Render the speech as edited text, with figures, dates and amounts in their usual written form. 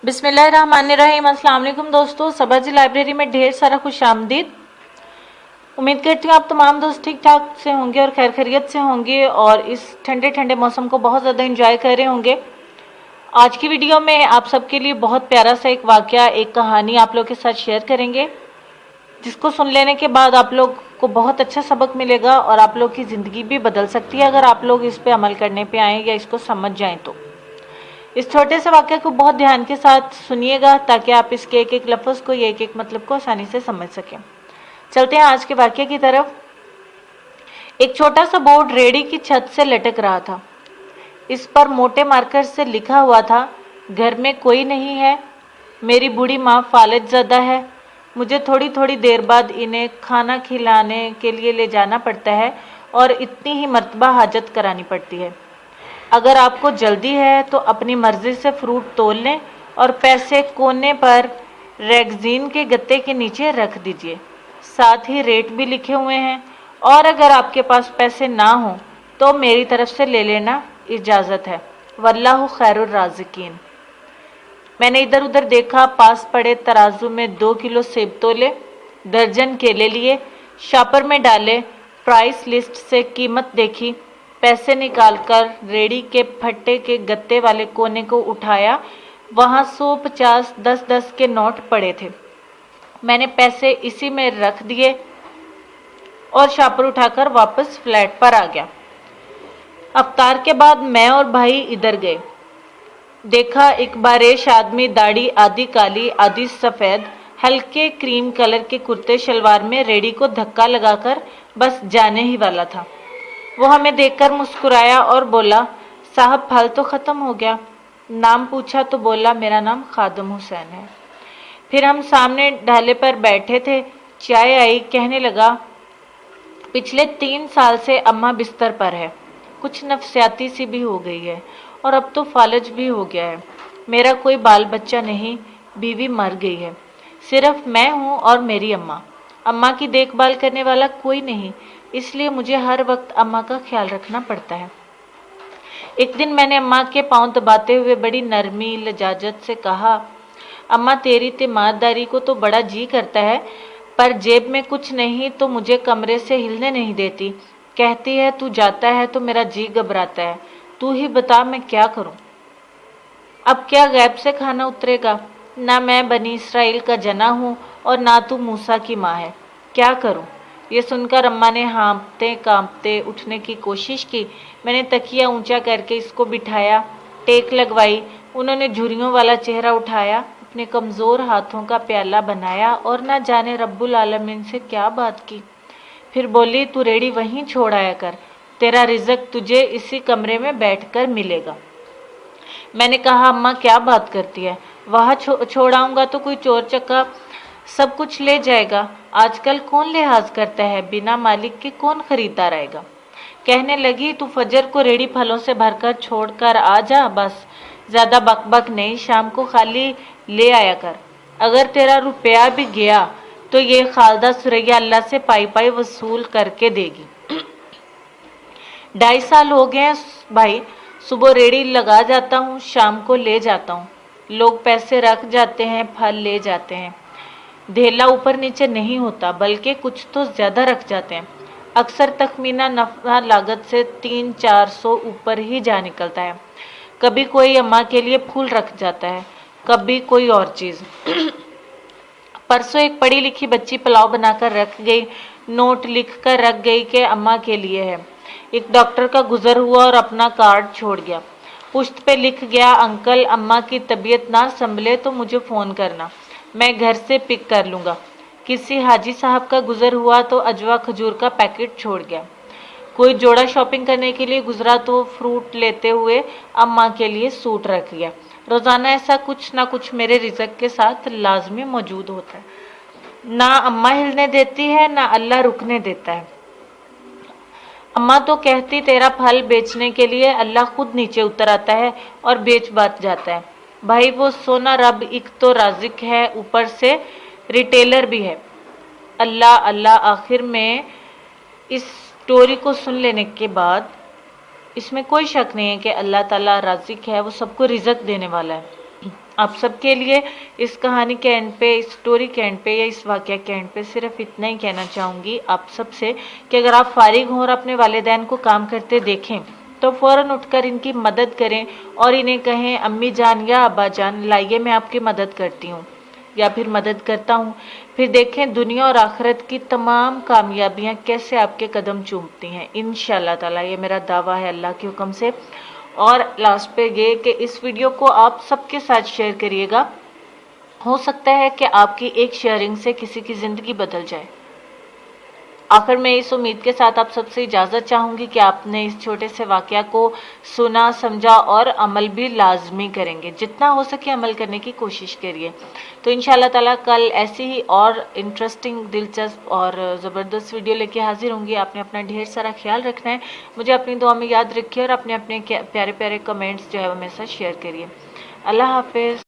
बिस्मिल्लाहिर्रहमानिर्रहीम। अस्सलाम वालेकुम दोस्तों, सबाजी लाइब्रेरी में ढेर सारा खुश आमदीद। उम्मीद करती हूँ आप तमाम दोस्त ठीक ठाक से होंगे और खैर खैरियत से होंगे और इस ठंडे ठंडे मौसम को बहुत ज़्यादा एंजॉय कर रहे होंगे। आज की वीडियो में आप सबके लिए बहुत प्यारा सा एक वाक़या, एक कहानी आप लोग के साथ शेयर करेंगे, जिसको सुन लेने के बाद आप लोग को बहुत अच्छा सबक मिलेगा और आप लोग की ज़िंदगी भी बदल सकती है अगर आप लोग इस पे अमल करने पे आएँ या इसको समझ जाएं तो। इस छोटे से वाक्य को बहुत ध्यान के साथ सुनिएगा ताकि आप इसके एक एक लफ्ज़ को या एक एक मतलब को आसानी से समझ सकें। चलते हैं आज के वाक्य की तरफ। एक छोटा सा बोर्ड रेडी की छत से लटक रहा था। इस पर मोटे मार्कर से लिखा हुआ था, घर में कोई नहीं है, मेरी बूढ़ी माँ फालज ज़दा है, मुझे थोड़ी थोड़ी देर बाद इन्हें खाना खिलाने के लिए ले जाना पड़ता है और इतनी ही मर्तबा हाजत करानी पड़ती है। अगर आपको जल्दी है तो अपनी मर्जी से फ्रूट तोल लें और पैसे कोने पर रैगजीन के गत्ते के नीचे रख दीजिए, साथ ही रेट भी लिखे हुए हैं। और अगर आपके पास पैसे ना हो तो मेरी तरफ से ले लेना, इजाज़त है, वल्लाहु खैरुर राज़िकीन। मैंने इधर उधर देखा, पास पड़े तराजू में 2 किलो सेब तोले, दर्जन केले लिए, शॉपर में डाले, प्राइस लिस्ट से कीमत देखी, पैसे निकालकर रेडी के फट्टे के गत्ते वाले कोने को उठाया, वहाँ 100, 50, 10-10 के नोट पड़े थे। मैंने पैसे इसी में रख दिए और शॉपर उठाकर वापस फ्लैट पर आ गया। अफ्तार के बाद मैं और भाई इधर गए। देखा एक बारेश आदमी, दाढ़ी आधी काली आधी सफ़ेद, हल्के क्रीम कलर के कुर्ते शलवार में रेडी को धक्का लगाकर बस जाने ही वाला था। वो हमें देखकर मुस्कुराया और बोला, साहब फल तो ख़त्म हो गया। नाम पूछा तो बोला, मेरा नाम खादम हुसैन है। फिर हम सामने ढाले पर बैठे थे, चाय आई, कहने लगा, पिछले 3 साल से अम्मा बिस्तर पर है, कुछ नफसियाती सी भी हो गई है और अब तो फालज भी हो गया है। मेरा कोई बाल बच्चा नहीं, बीवी मर गई है, सिर्फ मैं हूँ और मेरी अम्मा। अम्मा की देखभाल करने वाला कोई नहीं, इसलिए मुझे हर वक्त अम्मा का ख्याल रखना पड़ता है। एक दिन मैंने अम्मा के पांव दबाते हुए बड़ी नरमी लजाजत से कहा, अम्मा तेरी तीमारदारी को तो बड़ा जी करता है, पर जेब में कुछ नहीं तो मुझे कमरे से हिलने नहीं देती। कहती है तू जाता है तो मेरा जी घबराता है, तू ही बता मैं क्या करूं। अब क्या गैब से खाना उतरेगा? ना मैं बनी इसराइल का जना हूँ और ना तू मूसा की माँ है, क्या करूं? ये सुनकर अम्मा ने हाँफते कांपते उठने की कोशिश की। मैंने तकिया ऊंचा करके इसको बिठाया, टेक लगवाई। उन्होंने झुर्रियों वाला चेहरा उठाया, अपने कमज़ोर हाथों का प्याला बनाया और ना जाने रब्बुल आलमीन से क्या बात की। फिर बोली, तू रेडी वहीं छोड़ आया कर, तेरा रिज़्क तुझे इसी कमरे में बैठकर मिलेगा। मैंने कहा, अम्मा क्या बात करती है, वहाँ छोड़ आऊँगा तो कोई चोर चक्का सब कुछ ले जाएगा। आजकल कौन लिहाज करता है, बिना मालिक के कौन खरीदार आएगा। कहने लगी, तू फजर को रेडी फलों से भरकर छोड़कर आ जा, बस ज़्यादा बकबक नहीं, शाम को खाली ले आया कर। अगर तेरा रुपया भी गया तो ये खालदा सुरैया अल्लाह से पाई पाई वसूल करके देगी। 2.5 साल हो गए हैं भाई, सुबह रेडी लगा जाता हूँ, शाम को ले जाता हूँ। लोग पैसे रख जाते हैं, फल ले जाते हैं, धेला ऊपर नीचे नहीं होता, बल्कि कुछ तो ज़्यादा रख जाते हैं। अक्सर तखमीना नफ़ा लागत से 300-400 ऊपर ही जा निकलता है। कभी कोई अम्मा के लिए फूल रख जाता है, कभी कोई और चीज़। परसों एक पढ़ी लिखी बच्ची पुलाव बनाकर रख गई, नोट लिख कर रख गई कि अम्मा के लिए है। एक डॉक्टर का गुजर हुआ और अपना कार्ड छोड़ गया। पुश्त पे लिख गया, अंकल अम्मा की तबीयत ना संभले तो मुझे फ़ोन करना, मैं घर से पिक कर लूँगा। किसी हाजी साहब का गुजर हुआ तो अजवा खजूर का पैकेट छोड़ गया। कोई जोड़ा शॉपिंग करने के लिए गुजरा तो फ्रूट लेते हुए अम्मा के लिए सूट रख गया। रोज़ाना ऐसा कुछ ना कुछ मेरे रिज़्क के साथ लाजमी मौजूद होता है। ना अम्मा हिलने देती है, ना अल्लाह रुकने देता है। अम्मा तो कहती, तेरा फल बेचने के लिए अल्लाह खुद नीचे उतर आता है और बेच बात जाता है। भाई वो सोना रब एक तो राज़िक है, ऊपर से रिटेलर भी है। अल्लाह अल्लाह। आखिर में इस स्टोरी को सुन लेने के बाद इसमें कोई शक नहीं है कि अल्लाह ताला राज़िक है, वो सबको रिज़्क देने वाला है। आप सबके लिए इस कहानी के एंड पे, इस स्टोरी के एंड पे या इस वाक़या के एंड पे सिर्फ इतना ही कहना चाहूँगी आप सबसे कि अगर आप फारिग हों और अपने वालिदैन को काम करते देखें तो फ़ौरन उठकर इनकी मदद करें और इन्हें कहें अम्मी जान या अब्बा जान लाइए मैं आपकी मदद करती हूँ या फिर मदद करता हूँ। फिर देखें दुनिया और आखिरत की तमाम कामयाबियाँ कैसे आपके कदम चूमती हैं इंशाअल्लाह ताला। ये मेरा दावा है अल्लाह के हुक्म से। और लास्ट पे ये कि इस वीडियो को आप सबके साथ शेयर करिएगा, हो सकता है कि आपकी एक शेयरिंग से किसी की ज़िंदगी बदल जाए। आखिर मैं इस उम्मीद के साथ आप सबसे इजाज़त चाहूँगी कि आपने इस छोटे से वाक़या को सुना, समझा और अमल भी लाजमी करेंगे। जितना हो सके अमल करने की कोशिश करिए। तो इंशाअल्लाह ताला कल ऐसी ही और इंटरेस्टिंग, दिलचस्प और ज़बरदस्त वीडियो लेके हाजिर होंगी। आपने अपना ढेर सारा ख्याल रखना है, मुझे अपनी दुआ में याद रखिए और अपने अपने प्यारे प्यारे कमेंट्स जो है हमेशा शेयर करिए। अल्लाह हाफिज़।